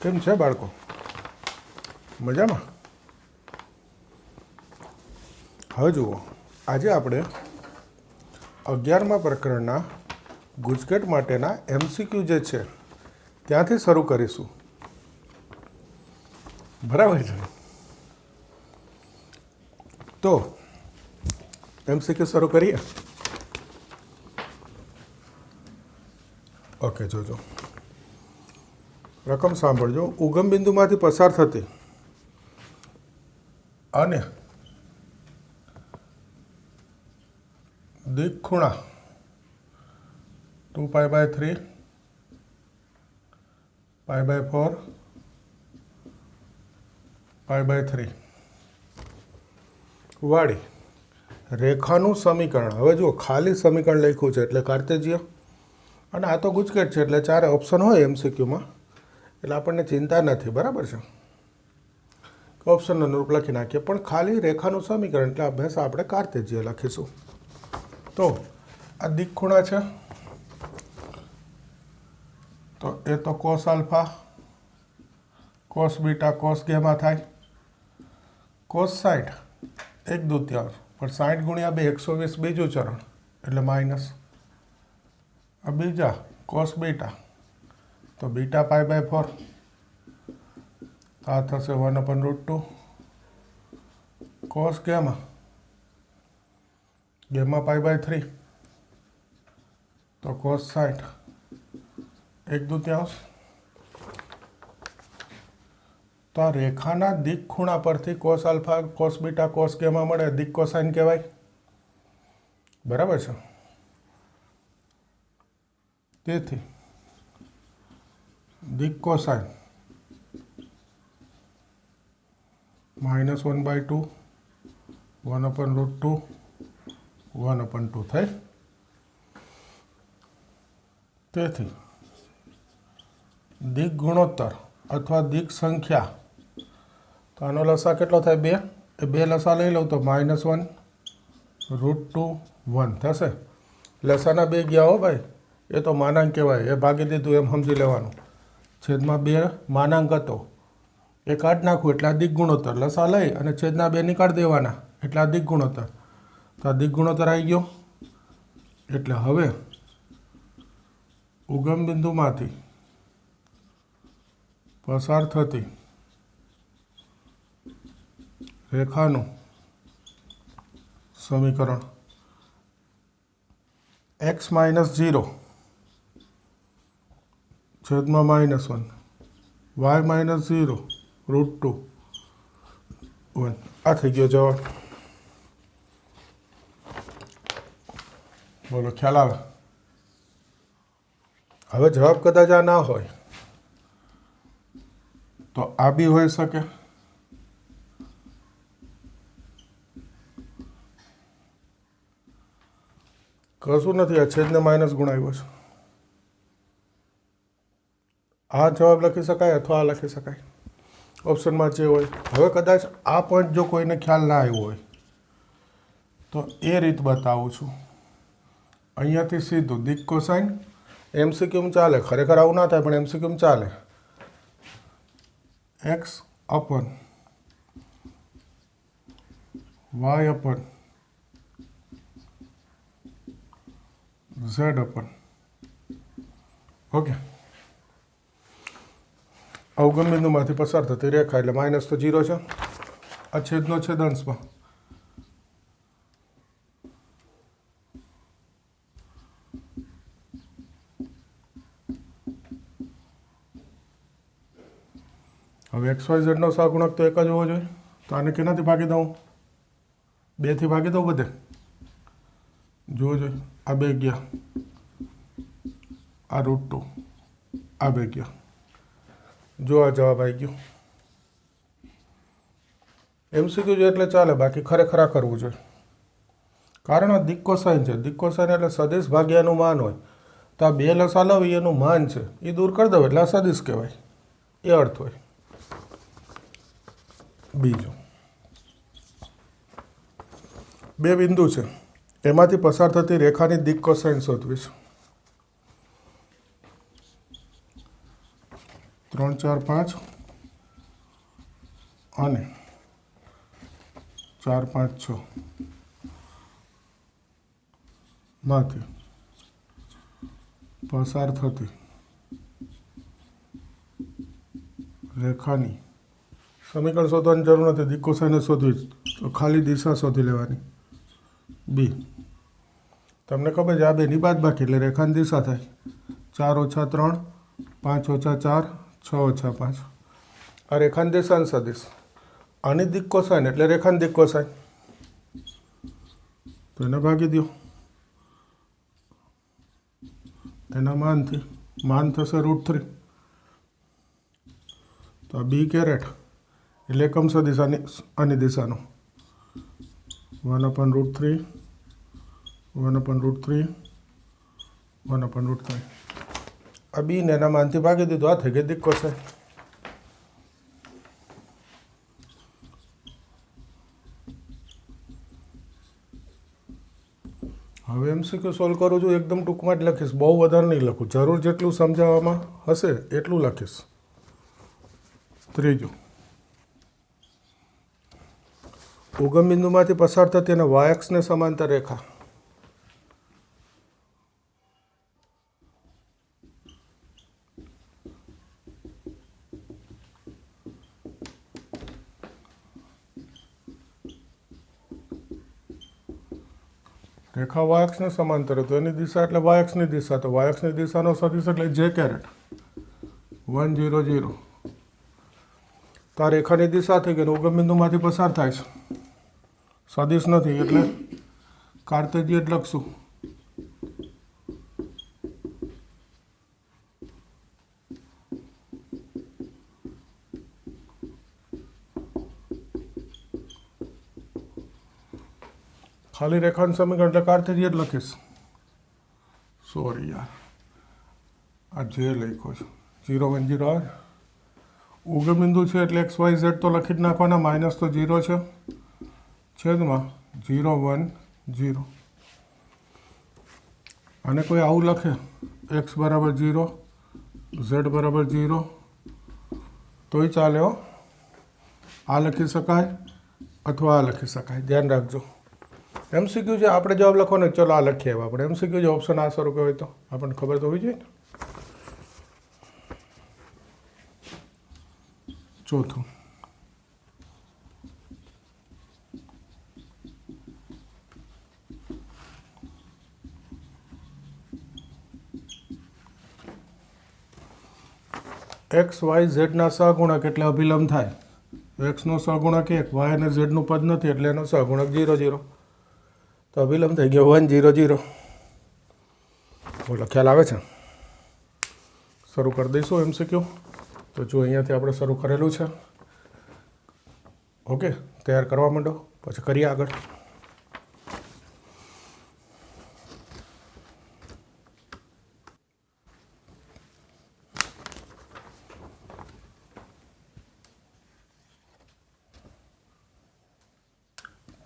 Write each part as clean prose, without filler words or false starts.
કેમ છે બાળકો? મજામાં? હવે જુઓ, આજે આપણે 11મા પ્રકરણના ગુજકેટ માટેના MCQ જે છે ત્યાંથી શરૂ કરીશું. બરાબર છે? તો MCQ શરૂ કરીએ. ઓકે, જોજો. રકમ સાંભળજો. ઉગમ બિંદુમાંથી પસાર થતી અને દિક ખૂણા 2π/3 π/4 π/3 વાળી રેખાનું સમીકરણ. હવે જુઓ, ખાલી સમીકરણ લખ્યું છે એટલે કાર્તેજીય, અને આ તો ગુજકેટ છે એટલે 4 ઓપ્શન હોય MCQમાં, એટલે આપણને ચિંતા નથી. બરાબર છે? ઓપ્શનનું અનુરૂપ લખી નાખીએ, પણ ખાલી રેખાનું સમીકરણ એટલે અભ્યાસ આપણે કાર્તેજીય લખીશું. તો આ દિક ખૂણા છે, તો એ તો cos alpha, cos beta, cos gamma થાય. કોસ 60 1/2, પણ 60 × 2 120 બીજું ચરણ એટલે માઇનસ. આ બીજા કોસ બીટા, તો બીટા π/4, આ થશે 1/√2. કોસ ગેમા, ગેમા π/3, તો કોસ 60 1/2. તો આ રેખાના દિક ખૂણા પરથી cos alpha, cos beta, cos gamma મળે, દિક કોસાઇન કહેવાય. બરાબર છે? તેથી દિક કોસાઇન -1/2 1/√2 1/2 થાય. તેથી દિક ગુણોત્તર અથવા દિક સંખ્યા, તો આનો લસા કેટલો થાય? 2. એ 2 લસા લઈ લઉં તો -1√2 1 થશે. લસાના 2 ગયા હો ભાઈ, એ તો માનાંક કહેવાય, એ ભાગી દીધું એમ સમજી લેવાનું. છેદમાં 2 માનાંક હતો, એ કાઢી નાખવું એટલે આ દિક ગુણોત્તર. લસા લઈ અને છેદના 2 નીકાળી દેવાના એટલે આ દિક ગુણોત્તર. તો આ દિક ગુણોત્તર આવી ગયો. એટલે હવે ઉગમ બિંદુમાંથી પસાર થતી રેખાનું સમીકરણ x - 0 છેદમાં -1 y - 0 √2 1. આ થઈ ગયો જવાબ. બોલો, ખ્યાલ આવે? હવે જવાબ કદાચ આ ના હોય તો આ બી હોઈ શકે. કશું નથી, આ છેદને માઇનસ ગુણાવ્યો છે. આ જવાબ લખી શકાય અથવા આ લખી શકાય, ઓપ્શનમાં જે હોય. હવે કદાચ આ પોઈન્ટ જો કોઈને ખ્યાલ ના આવ્યો હોય તો એ રીત બતાવું છું. અહીંયાથી સીધું દિક કોસાઇન MCQ ચાલે, ખરેખર આવું ના થાય પણ MCQ ચાલે. x/y/z okay. અવગમ બિંદુમાંથી પસાર થતી રેખા એટલે માઇનસ તો 0 છે. આ છેદનો છેદ અંશમાં, હવે XYZ નો સહગુણક તો એક જ હોવો જોઈએ. તો આને કેનાથી ભાગી દઉં? 2 થી ભાગી દઉં બધે. જોવો જોઈએ, આ 2 ગયા, આ √2, આ 2 ગયા. જો આ જવાબ આવી ગયો. MCQ છે એટલે ચાલે, બાકી ખરેખર આ કરવું જોઈએ. કારણ આ દિક કોસાઇન છે. દિક કોસાઇન એટલે સદિશ ભાગ્યા એનું માન હોય. તો આ 2 લસા લવી એનું માન છે, એ દૂર કરી દો એટલે આ સદિશ કહેવાય, એ અર્થ હોય. બીજું, 2 બિંદુ છે, એમાંથી પસાર થતી રેખાની દિક કોસાઇન શોધવી છે. 3 4 5 અને 4 5 6 માંથી પસાર થતી રેખાની સમીકરણ શોધવાની જરૂર નથી, દિક્કો સાઈને શોધવી તો ખાલી દિશા શોધી લેવાની. બી તમને ખબર છે આ બેની બાદબાકી એટલે રેખાની દિશા થાય. 4 ઓછા 3 5 ઓછા 4 6 ઓછા 5 આ રેખાની દિશાની સદિશ. આની દિક્કો સાઈન એટલે રેખાની દિક્કો સાઈન, તો એને ભાગી દો. એના માન થશે √3. તો આ બી કેરેટ એટલે એકમ સદિશ આની દિશાનો 1/√3 1/√3 1/√3. આ બીને એના માનથી ભાગી દીધું. આ થઈ ગઈ દિક્કો સાઈન. હવે MCQ સોલ્વ કરું છું એકદમ ટૂંકમાં જ લખીશ, બહુ વધારે નહીં લખું. જરૂર જેટલું સમજાવવામાં હશે એટલું લખીશ. ત્રીજું, ઉગમ બિંદુમાંથી પસાર થતી અને y અક્ષને સમાંતર રેખા. રેખા y અક્ષને સમાંતર તો એની દિશા એટલે y અક્ષની દિશા. તો y અક્ષની દિશાનો સદિશ એટલે j કેરેટ 1 0 0. તો આ રેખાની દિશા થઈ ગઈ, ઉગમ બિંદુમાંથી પસાર થાય છે, સદિશ નથી એટલે કાર્તેજીય જ લખશું. ખાલી રેખાનું સમીકરણ એટલે કાર્તેજીય જ લખીશ. સોરી યાર, આ જે લખ્યો છું 0 1 0 આવે. ઉગમ બિંદુ છે એટલે XYZ તો લખી જ નાખવાના, માઇનસ તો 0 છે, છેદમાં 0 1 0. અને કોઈ આવું લખે x બરાબર 0 z બરાબર 0 તોય ચાલે હો. આ લખી શકાય અથવા આ લખી શકાય, ધ્યાન રાખજો. MCQ છે આપણે જવાબ લખવાનો, ચલો આ લખીએ. આપણે MCQ જે ઓપ્શન આ સ્વરૂપે હોય તો આપણને ખબર તો હોવી જોઈએ ને. ચોથું, XYZ ના સહગુણક એટલે અભિલંબ થાય. x નો સહગુણક 1, y અને z નું પદ નથી એટલે એનો સહગુણક 0 0. તો અભિલંબ થઈ ગયો 1 0 0. બોલો, ખ્યાલ આવે છે? શરૂ કરી દઈશું MCQ. તો જો અહીંયાથી આપણે શરૂ કરેલું છે. ઓકે, તૈયાર કરવા માંડો, પછી કરીએ આગળ.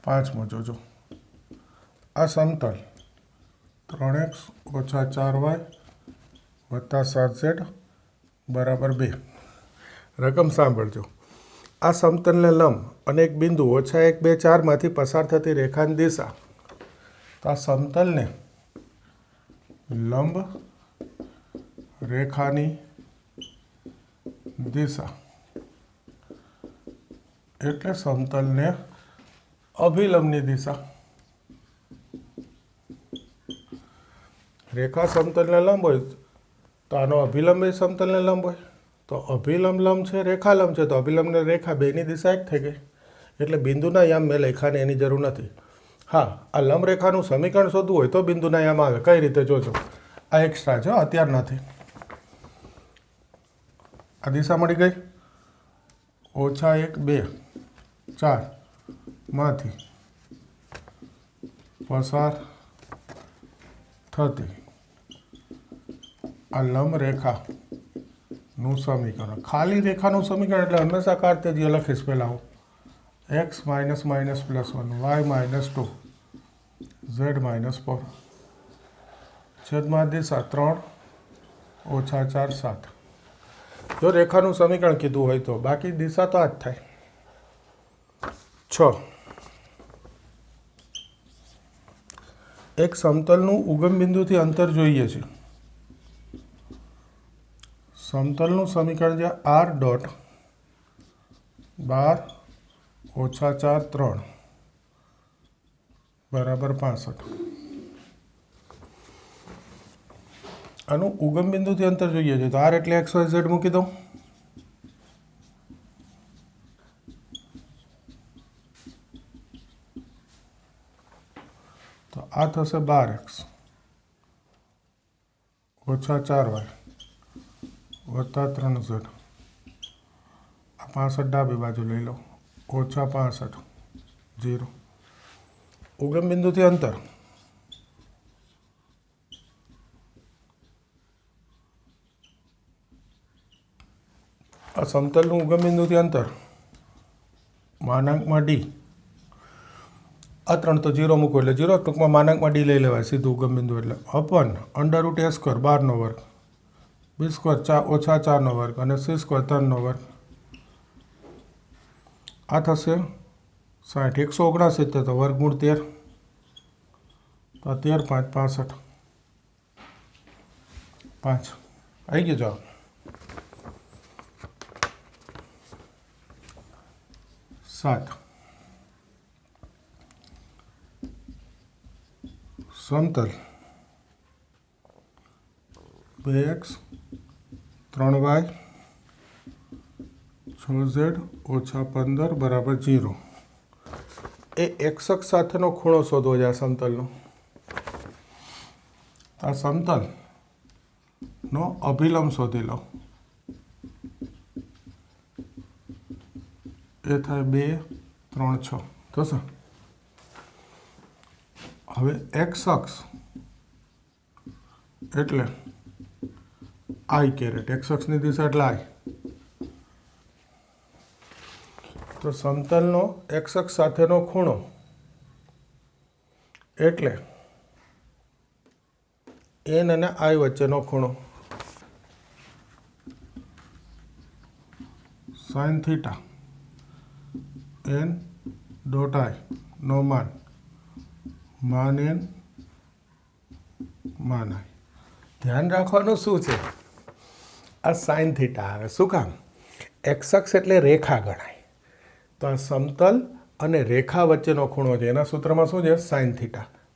પાંચમો જોજો, આ સમતલ 3x ઓછા 4y વત્તા 7z બરાબર 2. રકમ સાંભળજો. આ સમતલને લંબ અને એક બિંદુ ઓછા 1 2 4 માંથી પસાર થતી રેખાની દિશા. તો આ સમતલને લંબ રેખાની દિશા એટલે સમતલને અભિલંબની દિશા. રેખા સમતલને લંબ હોય તો આનો અભિલંબ એ સમતલને લંબ હોય. તો અભિલંબ લંબ છે, રેખા લંબ છે, તો અભિલંબ ને રેખા બેની દિશા એક થઈ ગઈ. એટલે બિંદુના યામ મેં લખાને એની જરૂર નથી. હા, આ લંબ રેખાનું સમીકરણ શોધવું હોય તો બિંદુના યામ આવે. કઈ રીતે જોજો, આ એક્સ્ટ્રા છે, અત્યાર નથી. આ દિશા મળી ગઈ, ઓછા 1 2 4 માંથી પસાર થતી આ લંબ રેખાનું સમીકરણ. ખાલી રેખાનું સમીકરણ એટલે હંમેશા કાર્તેજીય લખીશ. પહેલાં હું x minus minus plus 1 y minus 2 z minus 4 છેદમાં દિશા 3 ઓછા 4 7. જો રેખાનું સમીકરણ કીધું હોય તો, બાકી દિશા તો આ જ થાય. 6. એક સમતલનું ઉગમ બિંદુથી અંતર જોઈએ છે. સમતલનું સમીકરણ છે r ડોટ 12 ઓછા 4 3 બરાબર 65. આનું ઉગમ બિંદુથી અંતર જોઈએ છે તો r એટલે XYZ મૂકી દઉં. તો આ થશે 12x ઓછા 4y વત્તા 3z. આ 65 ડાબી બાજુ લઈ લો, ઓછા 65 0. ઉગમ બિંદુથી અંતર આ સમતલનું ઉગમ બિંદુથી અંતર માનાંકમાં d. આ 3 તો 0 મૂકો એટલે 0, ટૂંકમાં માનાંકમાં d લઈ લેવાય સીધું ઉગમ બિંદુ એટલે અપન અંડર રૂટ a સ્ક્વેર 12 નો વર્ગ, b સ્ક્વેર ઓછા 4 નો વર્ગ અને c સ્ક્વેર 3 નો વર્ગ. આ થશે 60. 169 તો વર્ગમૂળ 13, તો 13 5 65 5 આવી ગયો જવાબ. 7. સમતલ 2x 3y 6z ઓછા 15 બરાબર 0. એ x અક્ષ સાથેનો ખૂણો શોધવો છે આ સમતલનો. આ સમતલનો અભિલંબ શોધી લો. એ થાય 2 3 6 થશે. હવે x અક્ષ એટલે i કેરેટ, x અક્ષની દિશા એટલે i. તો સમતલનો x અક્ષ સાથેનો ખૂણો એટલે n અને i વચ્ચેનો ખૂણો sin θ n ડોટ i નો માન n માન i. ધ્યાન રાખવાનું શું છે, આ sin θ આવે. શું કામ? x અક્ષ એટલે રેખા ગણાય. તો આ સમતલ અને રેખા વચ્ચેનો ખૂણો છે, એના સૂત્રમાં શું છે? sin θ.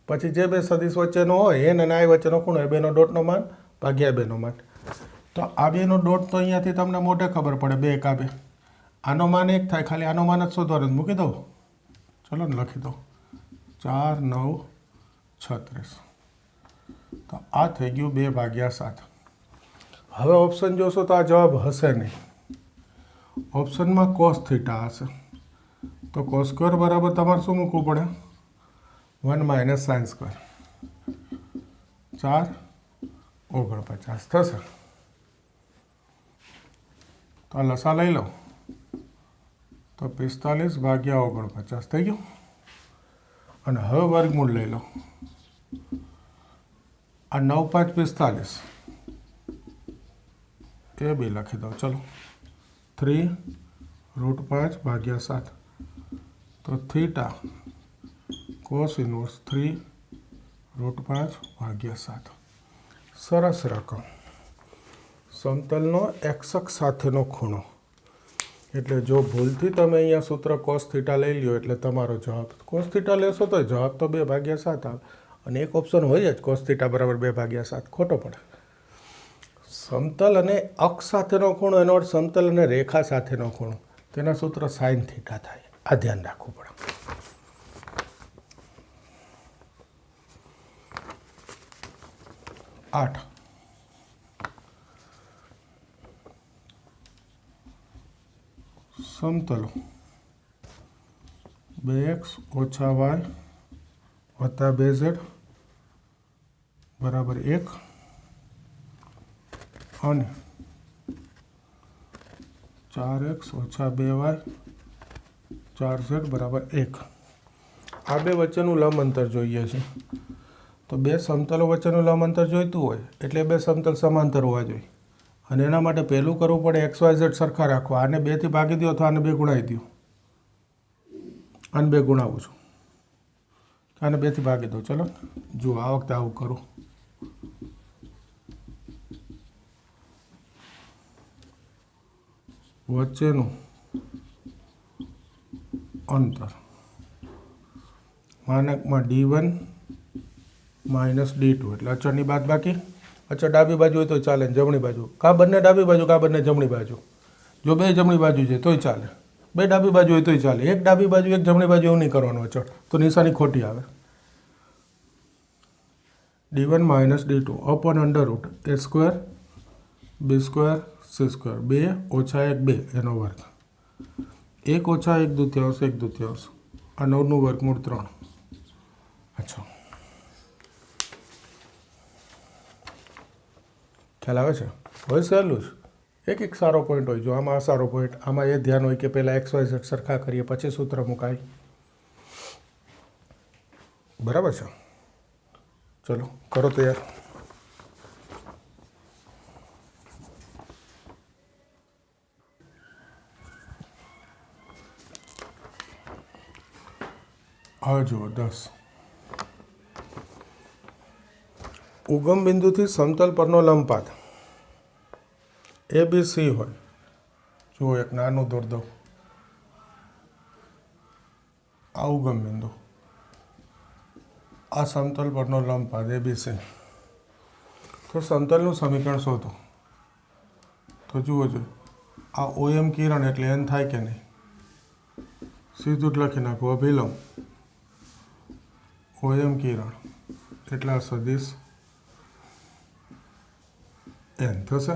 પછી જે બે સદિશ વચ્ચેનો હોય n અને i વચ્ચેનો ખૂણો એ બેનો ડોટનો માન ભાગ્યા બેનો માન. તો આ બેનો ડોટ તો અહીંયાથી તમને મોઢે ખબર પડે, 2 1 2. આનો માન 1 થાય, ખાલી આનો માન જ શોધવાનું. મૂકી દઉં, ચલો ને લખી દો 4 9 36. તો આ થઈ ગયું 2/7. હવે ઓપ્શન જોશો તો આ જવાબ હશે નહીં. ઓપ્શનમાં cos θ હશે. તો cos સ્ક્વેર બરાબર તમારે શું મૂકવું પડે? 1 - sin સ્ક્વેર. 4 49 થશે. તો આ લસા લઈ લો તો 45/49 થઈ ગયું. અને હવે વર્ગમૂળ લઈ લો. આ 9 5 45 એ બી લખી દો. ચલો 3√5/7. તો થીટા કોસ ઇનવર્સ 3√5/7. સરસ રકમ. સમતલનો x અક્ષ સાથેનો ખૂણો એટલે જો ભૂલથી તમે અહીંયા સૂત્ર cos θ લઈ લ્યો એટલે તમારો જવાબ. cos θ લેશો તો જવાબ તો 2/7 આવે. અને એક ઓપ્શન હોય જ cos θ બરાબર 2/7, ખોટો પડે. સમતલ અને અક્ષ સાથેનો ખૂણો એનો અર્થ સમતલ અને રેખા સાથેનો ખૂણો, તેના સૂત્ર sin θ થાય. આ ધ્યાન રાખવું પડે. આઠ. સમતલો 2x ઓછા y વત્તા 2z બરાબર 1 અને 4x ઓછા 2y 4z બરાબર 1. આ બે વચ્ચેનું લંબ અંતર જોઈએ છે. તો બે સમતલો વચ્ચેનું લંબ અંતર જોઈતું હોય એટલે બે સમતલ સમાંતર હોવા જોઈએ. અને એના માટે પહેલું કરવું પડે એક્સ વાય ઝેડ સરખા રાખવા. આને 2થી ભાગી દો અથવા આને 2 ગુણાવી દો. આને 2 ગુણાવું છું, આને 2થી ભાગી દો. ચલો જુઓ આ વખતે આવું કરું. વચ્ચેનું અંતર માનકમાં d1 માઇનસ d2 એટલે અચળની બાદ બાકી. અચળ ડાબી બાજુ હોય તો ચાલે, જમણી બાજુ કા બંને ડાબી બાજુ કા બંને જમણી બાજુ. જો બે જમણી બાજુ છે તોય ચાલે, બે ડાબી બાજુ હોય તોય ચાલે. એક ડાબી બાજુ એક જમણી બાજુ એવું નહીં કરવાનું અચળ, તો નિશાની ખોટી આવે. d1 minus d2 upon under route a square b square c square 2 ઓછા 1 2 એનો વર્ગ 1 ઓછા 1 દૂતીયાંશ 1 દૂતીયાંશ આ 9નું વર્ગમૂળ 3. અચ્છા ખ્યાલ આવે છે? હોય સહેલું જ. એક સારો પોઈન્ટ હોય. જો આમાં આ સારો પોઈન્ટ, આમાં એ ધ્યાન હોય કે પહેલાં એક્સ વાય ઝેડ સરખા કરીએ પછી સૂત્ર મુકાય. બરાબર છે? ચલો કરો તૈયાર. હવે જુઓ 10. ઉગમ બિંદુથી સમતલ પરનો લંબપાત ABC હોય. જુઓ એક નાનું દોર દો. આ ઉગમ બિંદુ, આ સમતલ પરનો લંબપાત ABC. તો સમતલનું સમીકરણ શોધો. તો જુઓ જો આ OM કિરણ એટલે n થાય કે નહીં? સીધું જ લખી નાખો. અભિલંબ OM કિરણ એટલા સદિશ n થશે.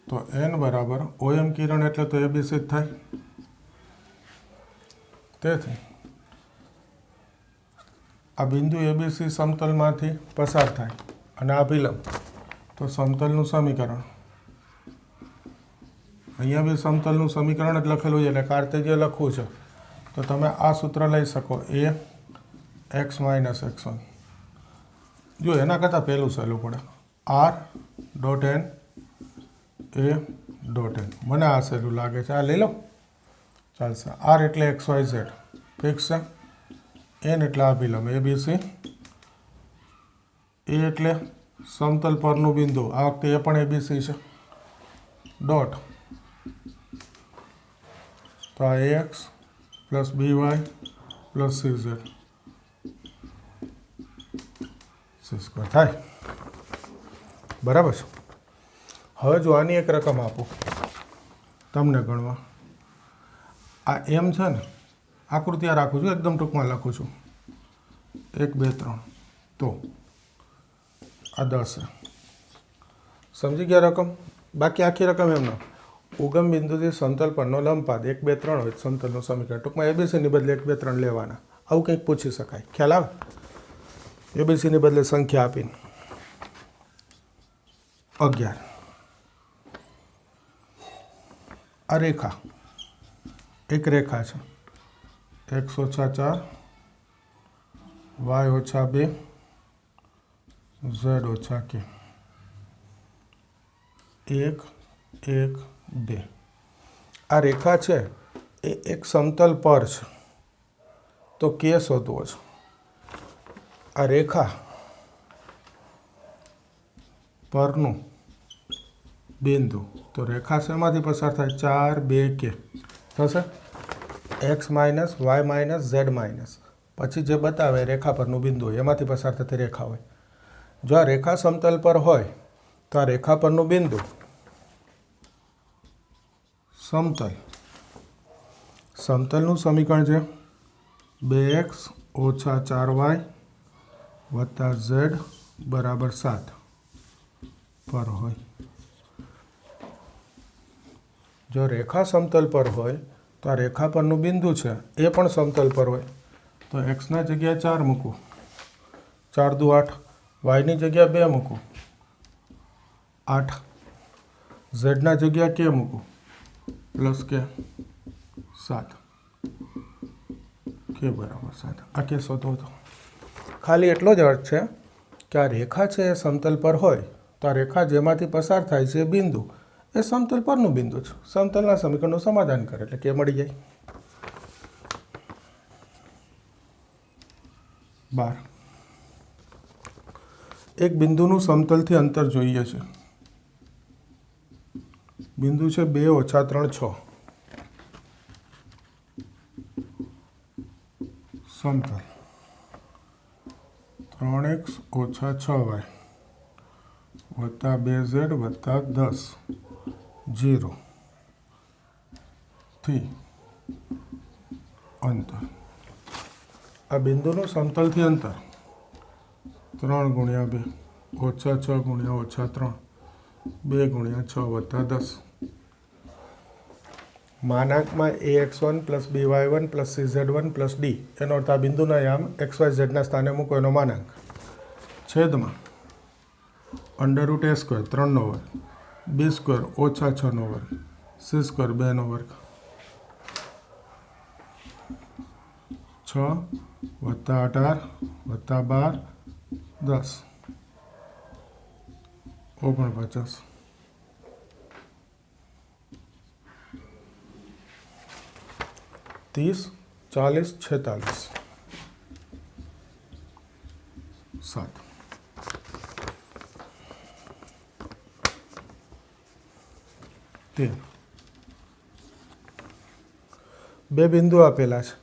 તો n બરાબર OM કિરણ એટલે તો ABC જ થાય. તેથી આ બિંદુ ABC સમતલમાંથી પસાર થાય અને આ અભિલંબ, તો સમતલનું સમીકરણ અહીંયા બી સમતલનું સમીકરણ જ લખેલું છે એટલે કાર્તેજ્ય લખવું છે તો તમે આ સૂત્ર લઈ શકો a x માઇનસ x1. જો એના કરતાં પહેલું સહેલું પડે r dot n a dot n. મને આ સહેલું લાગે છે, આ લઈ લો ચાલશે. r એટલે એક્સ વાય ઝેડ ફિક્સ છે, n એટલે અભિલંબ ABC, a એટલે સમતલ પરનું બિંદુ, આ વખતે એ પણ ABC છે, ડોટ તો આ ax plus by plus cz c² થાય. બરાબર છે? હવે જો આની એક રકમ આપું તમને ગણવા. આ m છે ને, આકૃતિ આ રાખું છું, એકદમ ટૂંકમાં લખું છું 1 2 3. તો આ 10 છે. સમજી ગયા રકમ? બાકી આખી રકમ એમ ના. ઉગમ બિંદુથી સમતલ પરનો લંબપાત 1 2 3 હોય સમતલનું સમીકરણ. ટૂંકમાં એબીસીની બદલે 1 2 3 લેવાના. આવું કંઈક પૂછી શકાય. ખ્યાલ આવે? એબીસીની બદલે સંખ્યા આપીને 11. આ રેખા એક રેખા છે x ઓછા 4 y ઓછા 2 z ઓછા k. 1 1 2. આ રેખા છે એ એક સમતલ પર છે તો કે શોધવો છે. આ રેખા પરનું બિંદુ, તો રેખા શેમાંથી પસાર થાય? 4 2 કે થશે x minus y minus z minus, પછી જે બતાવે રેખા પરનું બિંદુ હોય એમાંથી પસાર થતી રેખા હોય. જો આ રેખા સમતલ પર હોય તો આ રેખા પરનું બિંદુ સમતલ, સમતલનું સમીકરણ છે 2x ઓછા 4y વત્તા z બરાબર 7 પર હોય. જો રેખા સમતલ પર હોય તો આ રેખા પરનું બિંદુ છે એ પણ સમતલ પર હોય તો એક્સના જગ્યાએ 4 મૂકું, 4 દુ 8, વાયની જગ્યાએ 2 મૂકું 8, ઝેડના જગ્યાએ કે મૂકું પ્લસ કે 7, કે બરાબર 7. આ કે શોધો તો ખાલી એટલો જ અર્થ છે કે આ રેખા છે એ સમતલ પર હોય તો આ રેખા જેમાંથી પસાર થાય છે એ બિંદુ એ સમતલ પરનું બિંદુ છે. સમતલના સમીકરણનું સમાધાન કરે એટલે કે મળી જાય. 12. એક બિંદુનું સમતલથી અંતર જોઈએ છે. બિંદુ છે 2 - 3 6. સમતલ 3x - 6y વત્તા 2z વત્તા 10 0 થી અંતર. આ બિંદુનું સમતલથી અંતર 3 × 2 -6 × -3 2 × 6 વત્તા 10 માનાંકમાં ax1 + by1 + cz1 + d. એનો અર્થ આ બિંદુના યામ xyzના સ્થાને મૂકો એનો માનાંક છેદમાં √a² 3 નો વર્ગ b² - 6 નો વર્ગ c² 2 નો વર્ગ 6 વત્તા 18 વત્તા 12 10 49 30 40 46 7. બે બિંદુ આપેલા છે.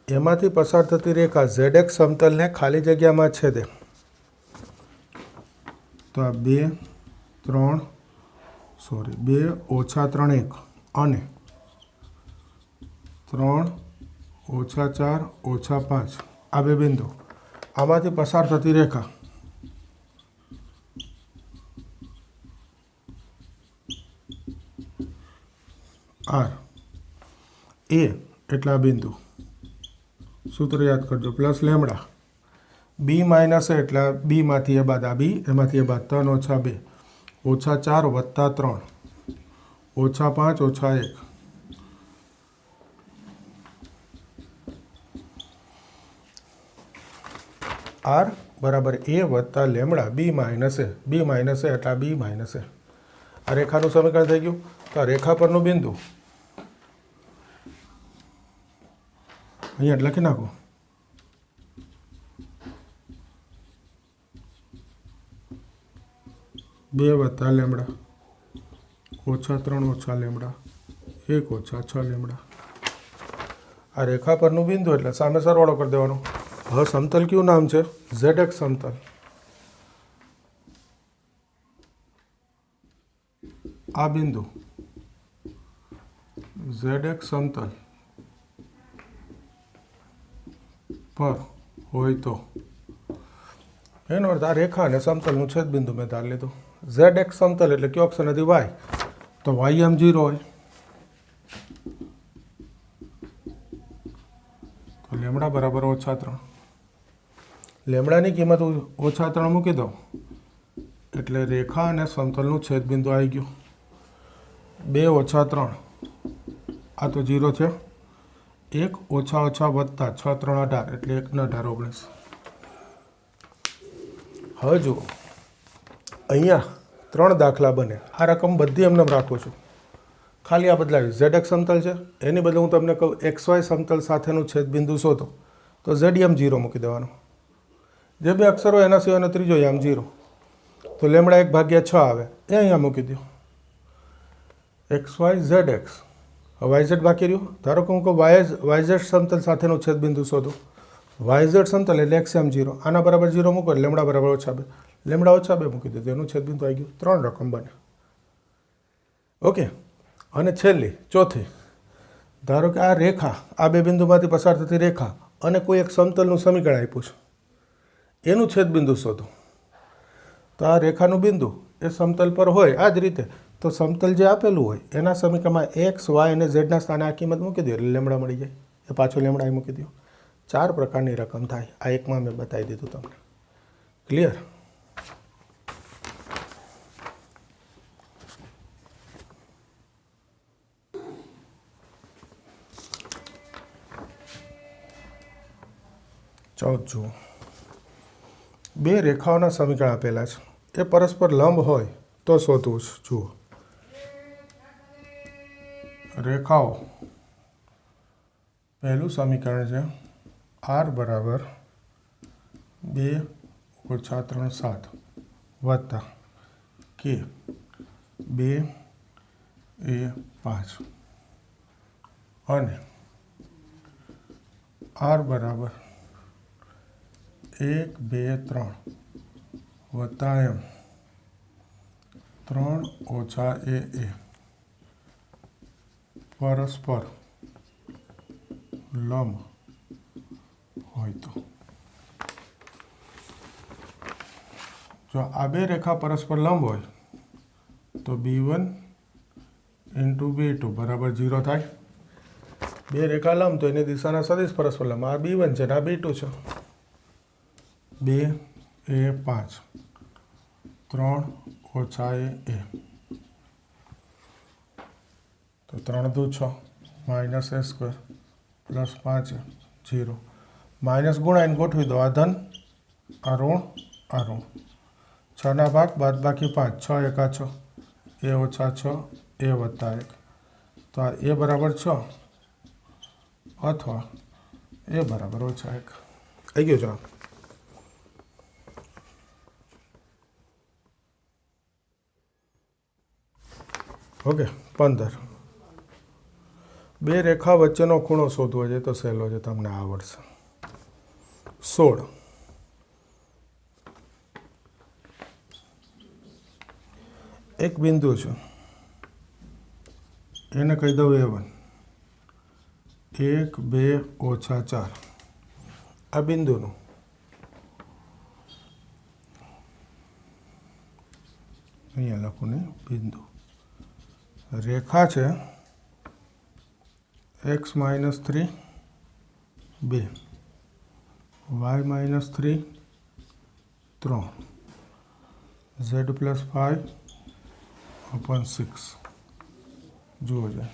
એમાંથી પસાર થતી રેખા ZX સમતલને ખાલી જગ્યામાં છેદે. તો આ 2 - 3 1 અને 3 - 4 - 5 આ બે બિંદુ આમાંથી પસાર થતી રેખા R એ એટલા બિંદુ સૂત્ર યાદ કરજો +λ. b - a એટલે b માંથી એ બાદ આ b એમાંથી એ બાદ 3 - 2 -4 વત્તા 3 -5 -1 R બરાબર a વત્તા λ b - a. b - a એટલે b - a. આ રેખાનું સમીકરણ થઈ ગયું. તો આ રેખા પરનું બિંદુ અહીંયા લખી નાખો. બે વત્તા λ -3 - λ 1 - 6 λ. આ રેખા પરનું બિંદુ એટલે સામે સરવાળો કરી દેવાનો. હવે સમતલ કયું નામ છે? ZX સમતલ. આ બિંદુ ZX સમતલ પર હોય તો એનો અર્થ આ રેખા અને સમતલનું છેદ બિંદુ મેં ધાર લીધું. ZX સમતલ એટલે કયો અક્ષર નથી? y. તો y એમ 0 હોય તો લેમડા બરાબર -3. લેમડાની કિંમત -3 મૂકી દો એટલે રેખા અને સમતલનું છેદ બિંદુ આવી ગયું. 2 - 3 આ તો 0 છે. 1 - વત્તા 6 3 18 એટલે 1 ને 18 19. હવે જુઓ અહીંયા 3 દાખલા બને. આ રકમ બધી એમને રાખું છું, ખાલી આ બદલાવી. ZX સમતલ છે એની બદલે હું તમને કહું XY સમતલ સાથેનું છેદ બિંદુ શોધો તો Z એમ 0 મૂકી દેવાનો. જે બે અક્ષરો એના સિવાયનો ત્રીજો યામ 0 તો λ1/6 આવે એ અહીંયા મૂકી દો. XY ZX હવે YZ બાકી રહ્યું. ધારો કે હું કહું YZ સમતલ સાથેનું છેદ બિંદુ શોધો. YZ સમતલ એટલે x એમ 0 આના બરાબર 0 મૂકો એટલે λ બરાબર -2. λ -2 મૂકી દીધું એનું છેદ બિંદુ આવી ગયું. 3 રકમ બને. ઓકે. અને છેલ્લી ચોથી, ધારો કે આ રેખા આ બે બિંદુમાંથી પસાર થતી રેખા અને કોઈ એક સમતલનું સમીકરણ આપ્યું છે એનું છેદ બિંદુ શોધો. તો આ રેખાનું બિંદુ એ સમતલ પર હોય આ જ રીતે તો સમતલ જે આપેલું હોય એના સમીકરણમાં x, y અને ઝેડના સ્થાને આ કિંમત મૂકી દો એટલે લેમડા મળી જાય. એ પાછો લેમડા મૂકી દો. 4 પ્રકારની રકમ થાય. આ એકમાં મેં બતાવી દીધું તમને. ક્લિયર? જુઓ બે રેખાઓના સમીકરણ આપેલા છે. એ પરસ્પર લંબ હોય તો શોધવું છે। જુઓ, રેખાઓ, પહેલું સમીકરણ છે r બરાબર 2 ઓછા 3 7 વત્તા k 2 એ 5 અને r બરાબર 1 2 3 વત્તા m 3 ઓછા એ પરસ્પર લંબ હોય તો। જો આ બે રેખા પરસ્પર લંબ હોય તો b1 ઇન્ટુ b2 બરાબર 0 થાય। બે રેખા લંબ તો એની દિશાના સદિશ પરસ્પર લંબ, આ b1 છે ને આ b2 છે। 2 એ 5 3 ઓછા એ તો 3 દુ 6 માઇનસ એ સ્ક્વેર પ્લસ 5 0 માઇનસ ગુણાઈને ગોઠવી દો, આ ધન આ ઋણ આ ઋણ 6 ના ભાગ બાદ બાકી 5 6 એકા 6 એ ઓછા 6 એ વત્તા 1 તો આ એ બરાબર 6 અથવા એ બરાબર ઓછા 1 આવી ગયો જવાબ। ઓકે। 15 બે રેખા વચ્ચેનો ખૂણો શોધવો છે તો સહેલો છે, તમને આવડશે। 16 એક બિંદુ છે, એને કહી દઉં a1 1 2 ઓછા 4 આ બિંદુનું અહીંયા લખું ને બિંદુ, રેખા છે x minus 3 2 y minus 3 3 z plus 5 અપન 6 જુઓ જાય।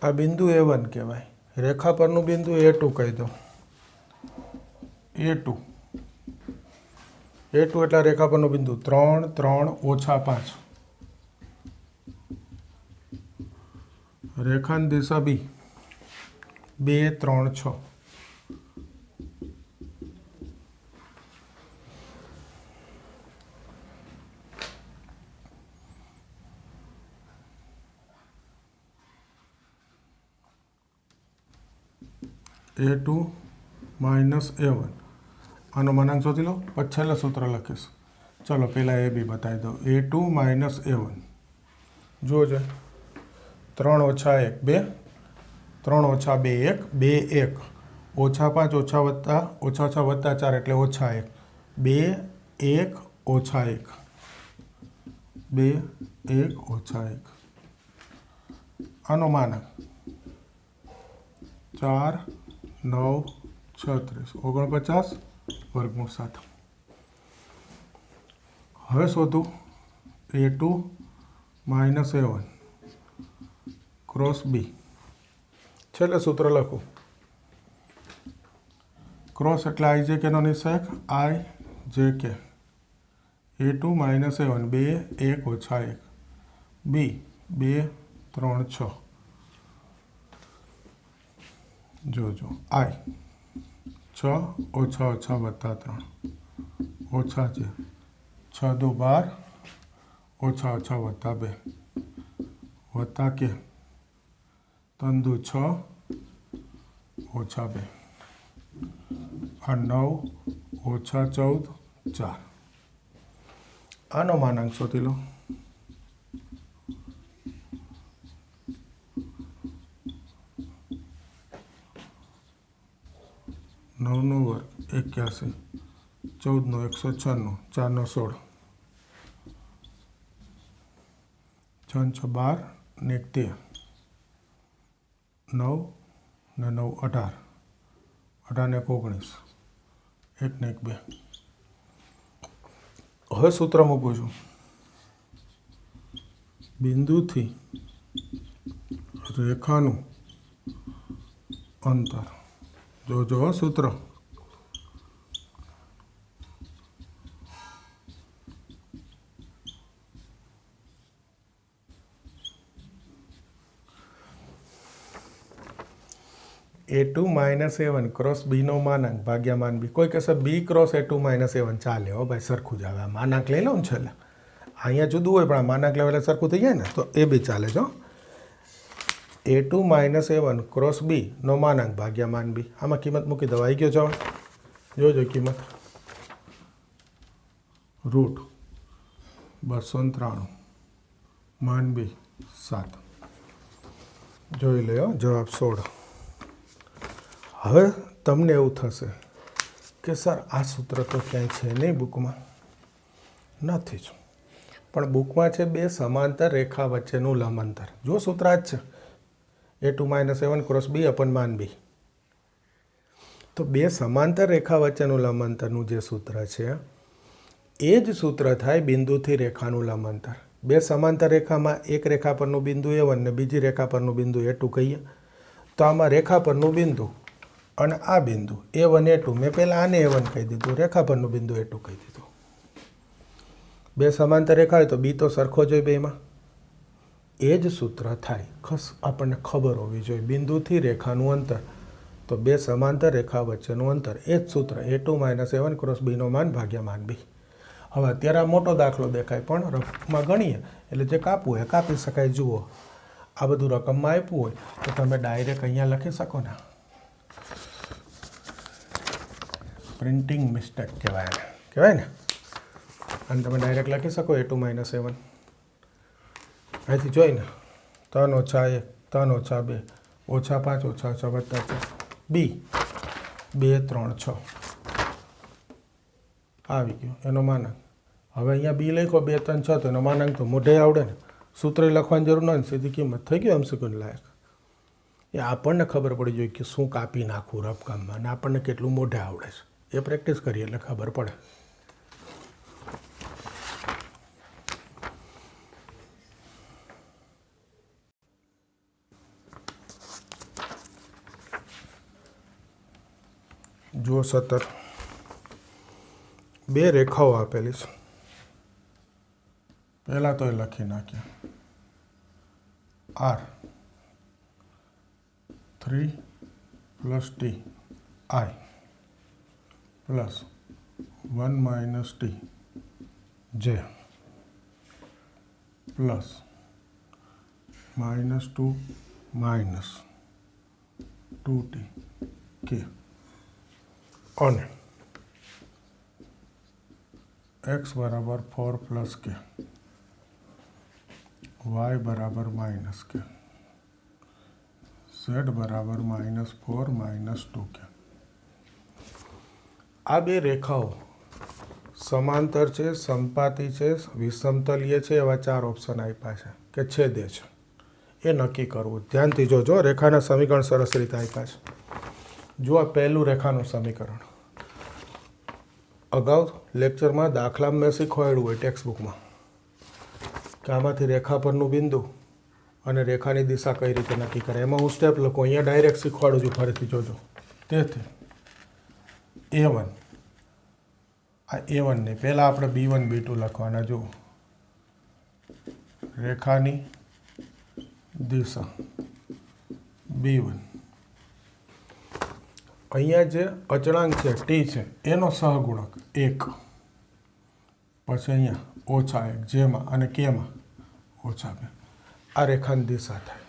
આ બિંદુ a1 કહેવાય, રેખા પરનું બિંદુ a2 કહી દો। a2 એટલે રેખા પરનું બિંદુ 3 3 ઓછા 5 રેખાની દિશા b 2 3 6 a2 માઇનસ a1 આનો માનાંક શોધી લો, પછી છેલ્લે સૂત્ર લખીશ। ચલો પહેલાં એ બી બતાવી દો। a2 માઇનસ a1 જુઓ છે 3 ઓછા 1 2 3 ઓછા 2 1 2 1 ઓછા 5 ઓછા વત્તા ઓછા 6 વત્તા 4 એટલે ઓછા 1 2 1 ઓછા 1 2 1 ઓછા 1 આનો માનાંક 4 9 36 49 વર્ગમૂળ 7। હવે શોધું a2 minus a1 cross b, છેલ્લે સૂત્ર લખું, ક્રોસ એટલે i j k નો નિશેષક i j k a2 minus a1 2 1 ઓછા 1 b 2 3 6 જોજો i 6 ઓછા ઓછા વત્તા 3 ઓછા છે 6 દુ 12 ઓછા ઓછા વત્તા 2 વત્તા કે 3 દુ 6 ઓછા 2 આ 9 ઓછા 14 4 આનો માનાંક શોધી લો। નવનો વર્ગ 81 14નો 196 4નો 16 6 6 12 ને 13 9 ને 9 18 18 ને 19 1 ને 1 2 હવે સૂત્ર મૂકું છું, બિંદુથી રેખાનું અંતર જોજો સૂત્ર A2 માઇનસ A1 ક્રોસ બીનો માનાંક ભાગ્યા માન બી. કોઈ કહેશે બી ક્રોસ A2 માઇનસ A1 ચાલે. હો ભાઈ, સરખું જ આવે. આ માનાંક લઈ લો ને છેલ્લે. અહીંયા જુદું હોય પણ આ માનાંક લેવલે સરખું થઈ જાય ને, તો એ બી ચાલે છે. A2 માઇનસ A1 ક્રોસ બી નો માનાંક ભાગ્યા માન બી. આમાં કિંમત મૂકી દો. આવી ગયો જવાબ. જોજો કિંમત. રૂટ 293 માન બી 7. જોઈ લો જવાબ 16. હવે તમને એવું થશે કે સર આ સૂત્ર તો ક્યાંય છે નહીં બુકમાં. નથી જ, પણ બુકમાં છે બે સમાંતર રેખા વચ્ચેનું લંબ અંતર. જો સૂત્ર આ જ છે, A2 માઇનસ A1 ક્રોસ બી અપન માન બી. તો બે સમાંતર રેખા વચ્ચેનું લંબ અંતરનું જે સૂત્ર છે એ જ સૂત્ર થાય બિંદુથી રેખાનું લંબ અંતર. બે સમાંતર રેખામાં એક રેખા પરનું બિંદુ A1 ને બીજી રેખા પરનું બિંદુ A2 કહીએ, તો આમાં રેખા પરનું બિંદુ અને આ બિંદુ A1 A2, મેં પહેલાં આને A1 કહી દીધું, રેખા પરનું બિંદુ A2 કહી દીધું. બે સમાંતર રેખા હોય તો બી તો સરખો જ હોય બેમાં. એ જ સૂત્ર થાય. આપણને ખબર હોવી જોઈએ બિંદુથી રેખાનું અંતર, તો બે સમાંતર રેખા વચ્ચેનું અંતર. એ જ સૂત્ર A2 માઇનસ A1 ક્રોસ બીનો માન ભાગ્યા માન બી. હવે અત્યારે આ મોટો દાખલો દેખાય, પણ રફમાં ગણીએ એટલે જે કાપવું હોય કાપી શકાય. જુઓ, આ બધું રકમમાં આપ્યું હોય તો તમે ડાયરેક્ટ અહીંયા લખી શકો ને. પ્રિન્ટિંગ મિસ્ટેક કહેવાય ને. અને તમે ડાયરેક્ટ લખી શકો A2 માઇનસ A1. અહીંથી જોઈને 3 ઓછા 1 3 ઓછા 2 ઓછા 5 ઓછા 6 વત્તા 4 બી 2 3 6 આવી ગયો એનો માનાંક. હવે અહીંયા બી લખો 2 3 6, તો એનો માનાંક તો મોઢે આવડે ને. સૂત્ર લખવાની જરૂર ન, સીધી કિંમત થઈ ગયો MCQ લાયક. એ આપણને ખબર પડી જોઈએ કે શું કાપી નાખવું રફકામમાં, અને આપણને કેટલું મોઢે આવડે છે. એ પ્રેક્ટિસ કરીએ એટલે ખબર પડે. જુઓ 17. બે રેખાઓ આપેલી છે. પહેલાં તો એ લખી નાખ્યા R 3 + T I + 1 - T J + -2 - 2T K અને x બરાબર 4 + K, y બરાબર -K, z બરાબર -4 - 2K. આ બે રેખાઓ સમાંતર છે, સમપાતી છે, વિષમતલીય છે, એવા 4 ઓપ્શન આપ્યા છે કે છેદે છે. એ નક્કી કરવું. ધ્યાનથી જોજો. રેખાના સમીકરણ સરસ રીતે આપ્યા છે. જો આ પહેલું રેખાનું સમીકરણ અગાઉ લેક્ચરમાં દાખલામાં મેં શીખવાડ્યું હોય ટેક્સ્ટબુકમાં કે આમાંથી રેખા પરનું બિંદુ અને રેખાની દિશા કઈ રીતે નક્કી કરે. એમાં હું સ્ટેપ લખું. અહીંયા ડાયરેક્ટ શીખવાડું છું, ફરીથી જોજો. તેથી A1, આ A1 ને પહેલાં આપણે B1 B2 લખવાના. જુઓ, રેખાની દિશા B1. અહીંયા જે અચળાંક છે T છે એનો સહગુણક 1, પછી અહીંયા -1 જેમાં અને કેમાં -2. આ રેખાની દિશા થાય.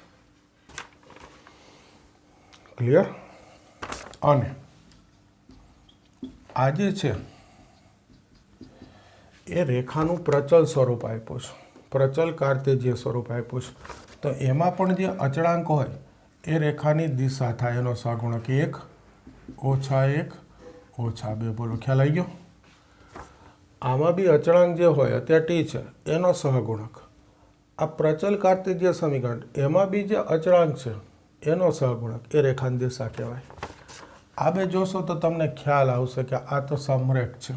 ક્લિયર? અને આ જે છે એ રેખાનું પ્રચલ સ્વરૂપ આપ્યું છે, પ્રચલ કાર્તેજીય સ્વરૂપ આપ્યું છે. તો એમાં પણ જે અચળાંક હોય એ રેખાની દિશા થાય. એનો સહગુણક 1 -1 -2. બોલો, ખ્યાલ આવી ગયો? આમાં બી અચળાંક જે હોય અત્યારે T છે એનો સહગુણક. આ પ્રચલ કાર્તેજીય સમીકરણ એમાં બી જે અચળાંક છે એનો સહગુણક, એ રેખાની દિશા કહેવાય. આ બે જોશો તો તમને ખ્યાલ આવશે કે આ તો સમરેખ છે.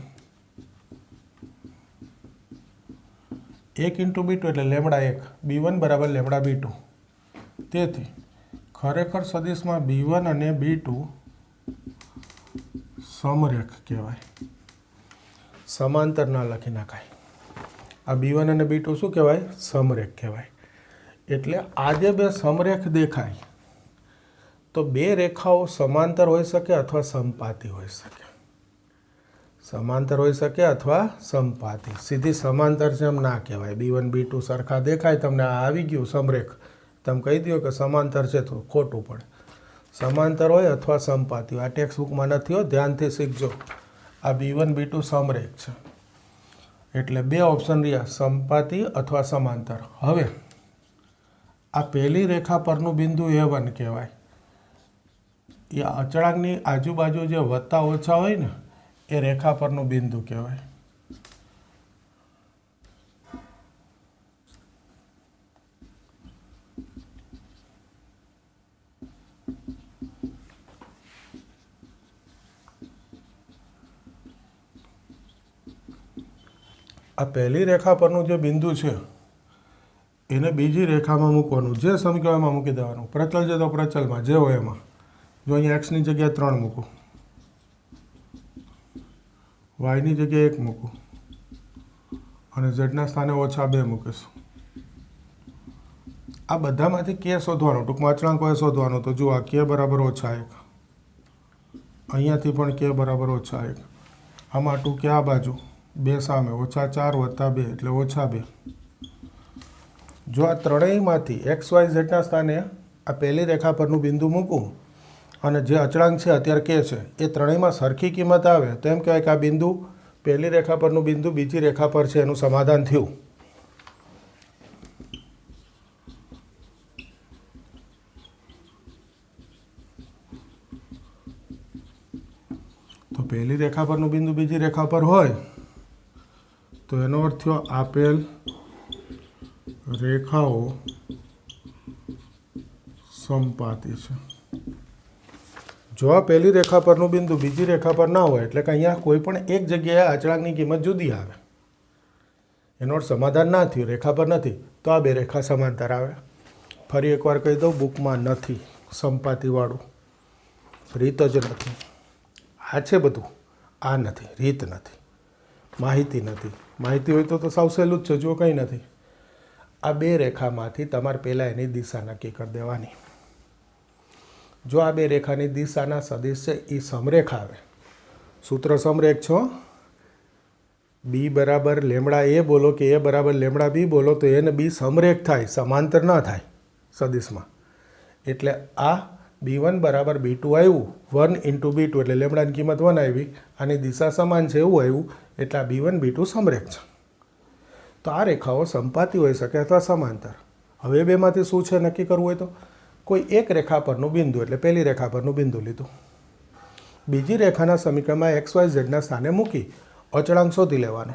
1 × B2 એટલે λ1, B1 બરાબર λ2. તેથી ખરેખર સદિશમાં B1 અને B2 સમરેખ કહેવાય. સમાંતર ના લખી નાખાય. આ B1 અને B2 શું કહેવાય? સમરેખ કહેવાય. એટલે આ જે બે સમરેખ દેખાય તો બે રેખાઓ સમાંતર હોઈ શકે અથવા સમપાતી હોઈ શકે. સમાંતર હોઈ શકે અથવા સમપાતી. સીધી સમાંતર છે એમ ના કહેવાય. B1 B2 સરખા દેખાય તમને, આ આવી ગયું સમરેખ, તમે કહી દો કે સમાંતર છે તો ખોટું પડે. સમાંતર હોય અથવા સમપાતી હોય. આ ટેક્સ્ટ બુકમાં નથી હો, ધ્યાનથી શીખજો. આ B1 B2 સમરેખ છે એટલે બે ઓપ્શન રહ્યા, સમપાતી અથવા સમાંતર. હવે આ પહેલી રેખા પરનું બિંદુ A1 કહેવાય. એ અચળાંકની આજુબાજુ જે વત્તા ઓછા હોય ને એ રેખા પરનું બિંદુ કહેવાય. આ પહેલી રેખા પરનું જે બિંદુ છે એને બીજી રેખામાં મૂકવાનું, જે સમીકરણ એમાં મૂકી દેવાનું. પ્રચલ છે તો પ્રચલમાં જે હોય એમાં. જો અહીંયા એક્સની જગ્યાએ 3 મૂકું, વાયની જગ્યાએ 1 મૂકું અને ઝેડના સ્થાને -2 મૂકીશું. આ બધામાંથી કે શોધવાનું, ટૂંકમાં અચળાંક હોય શોધવાનું. તો જુઓ, કે બરાબર -1, અહીંયાથી પણ કે બરાબર -1. આમાં ટૂંકે આ બાજુ 2 સામે, -4 + 2 એટલે -2. જો આ ત્રણેયમાંથી XYZના સ્થાને આ પહેલી રેખા પરનું બિંદુ મૂકું અને જે અચળાંક છે અત્યારે કે છે એ ત્રણેયમાં સરખી કિંમત આવે તો એમ કહેવાય કે આ બિંદુ, પહેલી રેખા પરનું બિંદુ બીજી રેખા પર છે, એનું સમાધાન થયું. તો પહેલી રેખા પરનું બિંદુ બીજી રેખા પર હોય તો એનો અર્થ થયો આપેલ રેખાઓ સમપાતી છે. જો આ પહેલી રેખા પરનું બિંદુ બીજી રેખા પર ના હોય એટલે કે અહીંયા કોઈ પણ એક જગ્યાએ અચળાંકની કિંમત જુદી આવે, એનો અર્થ સમાધાન ના થયું, રેખા પર નથી, તો આ બે રેખા સમાંતર આવે. ફરી એકવાર કહી દઉં, બુકમાં નથી સમપાતીવાળું, રીત જ નથી. આ છે બધું, આ નથી, રીત નથી, માહિતી નથી. માહિતી હોય તો સાવ સહેલું જ છે. જો કંઈ નથી, આ બે રેખામાંથી તમારે પહેલાં એની દિશા નક્કી કરી દેવાની. જો આ બે રેખાની દિશાના સદિશ છે એ સમરેખ આવે, સૂત્ર સમરેખ છો, બી બરાબર લેમડા એ બોલો કે એ બરાબર લેમડા બી બોલો તો એને બી સમરેખ થાય, સમાંતર ન થાય સદિશમાં. એટલે આ B1 બરાબર B2 આવ્યું, 1 × B2 એટલે લેમડાની કિંમત 1 આવી, આની દિશા સમાન છે એવું આવ્યું, એટલે આ B1 B2 સમરેખ છે. તો આ રેખાઓ સંપાતી હોઈ શકે અથવા સમાંતર. હવે બેમાંથી શું છે નક્કી કરવું હોય તો કોઈ એક રેખા પરનું બિંદુ, એટલે પહેલી રેખા પરનું બિંદુ લીધું, બીજી રેખાના સમીકરણમાં XYZના સ્થાને મૂકી અચળાંક શોધી લેવાનો.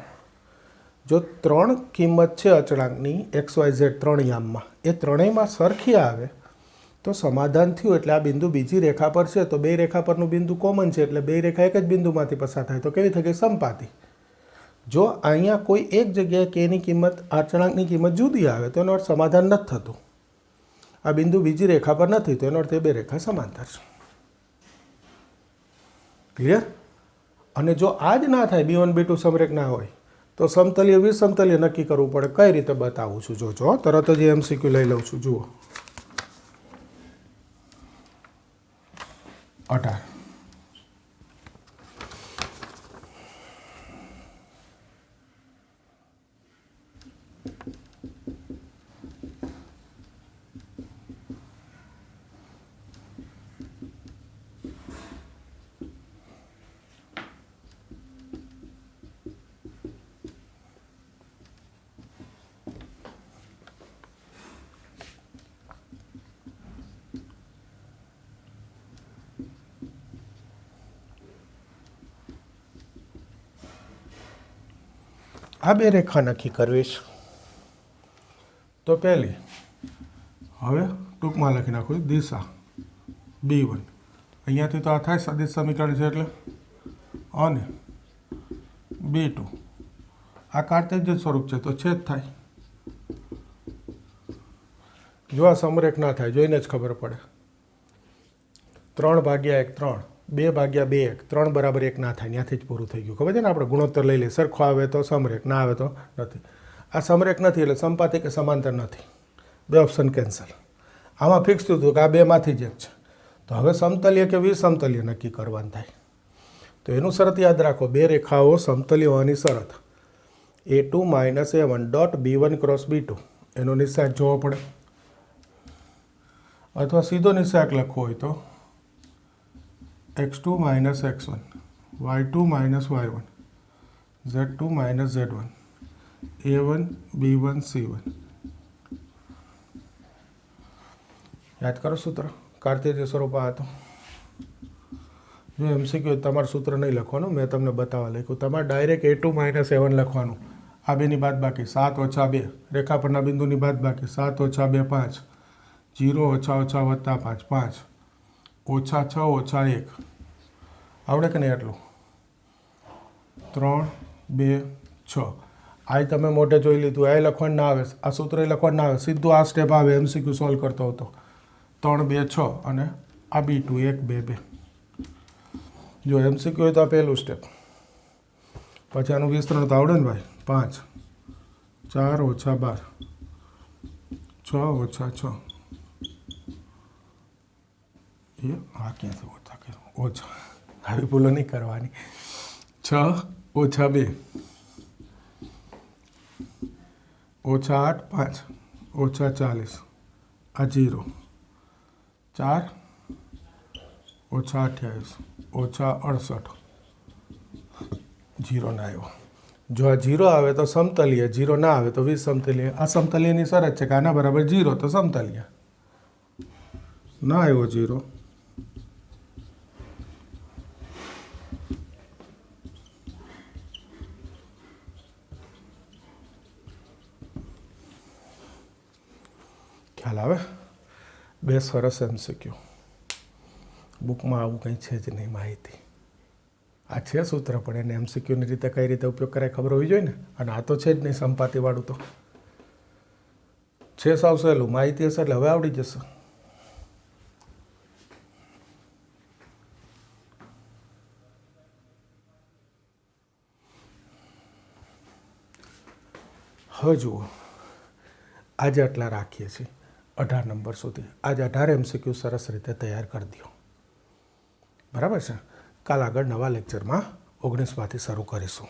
જો 3 કિંમત છે અચળાંકની XYZ 3 યામમાં, એ ત્રણેયમાં સરખી આવે તો સમાધાન થયું. એટલે આ બિંદુ બીજી રેખા પર છે તો બે રેખા પરનું બિંદુ કોમન છે એટલે બે રેખા એક જ બિંદુમાંથી પસાર થાય તો કેવી થઈ ગઈ? સમપાતી. જો અહીંયા કોઈ એક જગ્યાએ કેની કિંમત, અચળાંકની કિંમત જુદી આવે તો એનો અર્થ સમાધાન નથી થતું. આ બિંદુ બીજી રેખા પર નથી તો એનો અર્થ એ બે રેખા સમાંતર છે. ક્લિયર? અને જો આ જ ના થાય, B1 B2 સમરેખ ના હોય તો સમતલીય વિસમતલીય નક્કી કરવું પડે. કઈ રીતે બતાવું છું જોજો, તરત જ MCQ લઈ લઉં છું. જુઓ 18. આ બે રેખા નક્કી કરવી છે તો પહેલી, હવે ટૂંકમાં લખી નાખું દિશા B1, અહીંયાથી તો આ થાય સદિશ સમીકરણ છે એટલે, અને B2 આ કાર્ટેશિયન સ્વરૂપ છે તો છેદ થાય. જો આ સમરેખ ના થાય, જોઈને જ ખબર પડે. 3/1 3, 2/2 1, 3 બરાબર 1 ના થાય, ત્યાંથી જ પૂરું થઈ ગયું. ખબર છે ને, આપણે ગુણોત્તર લઈ લઈએ, સરખો આવે તો સમરેખ, ના આવે તો નથી. આ સમરેખ નથી એટલે સંપાતી કે સમાંતર નથી, બે ઓપ્શન કેન્સલ. આમાં ફિક્સ થયું હતું કે આ બેમાંથી જ એક છે તો હવે સમતલીય કે વિસમતલીય નક્કી કરવાનું થાય. તો એનું શરત યાદ રાખો, બે રેખાઓ સમતલીય હોવાની શરત A2 - A1 dot B1 cross B2 એનો નિશાક જોવો પડે, અથવા સીધો નિશાક લખવો હોય તો x2 - x1 y2 - y1 z2 - z1 A1 B1 C1. યાદ કરો સૂત્ર, કાર્તેજ સ્વરૂપ આ હતું. જો MCQ તમારું સૂત્ર નહીં લખવાનું, મેં તમને બતાવવા લખ્યું. તમારે ડાયરેક્ટ A2 - A1 લખવાનું. આ બેની બાદ બાકી 7 - 2 રેખા પરના બિંદુની બાદ બાકી 7 - 2 5 0 - વત્તા 5 5 -6 - 1 આવડે કે નહીં એટલું? 3 2 6 આ તમે મોઢે જોઈ લીધું. આ લખવાનું ના આવે, આ સૂત્ર લખવાનું ના આવે, સીધું આ સ્ટેપ આવે MCQ સોલ્વ કરતો હતો. 3 2 6 અને આ B2 1 2 2. જો MCQ હોય તો આ પહેલું સ્ટેપ, પછી આનું વિસ્તરણ તો આવડે ને ભાઈ. 5 4 - 12 6 - 6 એ આ ક્યાંથી ઓછા કર્યું? ઓછા, આવી ભૂલો નહીં કરવાની. 6 - 2 -8 5 -40 આ 0 4 - 28 -68 0 ના આવ્યો. જો આ 0 આવે તો સમતલીય, 0 ના આવે તો વિસમતલીય. આ સમતલીયની શરત છે કે આના બરાબર 0 તો સમતલીય. ના આવ્યો 0 ખ્યાલ આવે? બે સરસ MCQ. બુકમાં આવું કંઈ છે જ નહીં માહિતી. આ છે સૂત્ર, પણ એને MCQની રીતે કઈ રીતે ઉપયોગ કરાય ખબર હોવી જોઈએ ને. અને આ તો છે જ નહીં સંપાતીવાળું, તો છે સાવ સહેલું. માહિતી હશે એટલે હવે આવડી જશે. હવે જુઓ, આજે આટલા રાખીએ છીએ 18 નંબર સુધી. આજે 18 MCQ સરસ રીતે તૈયાર કરી દો. બરાબર છે? કાલ આગળ નવા લેક્ચરમાં 19માંથી શરૂ કરીશું.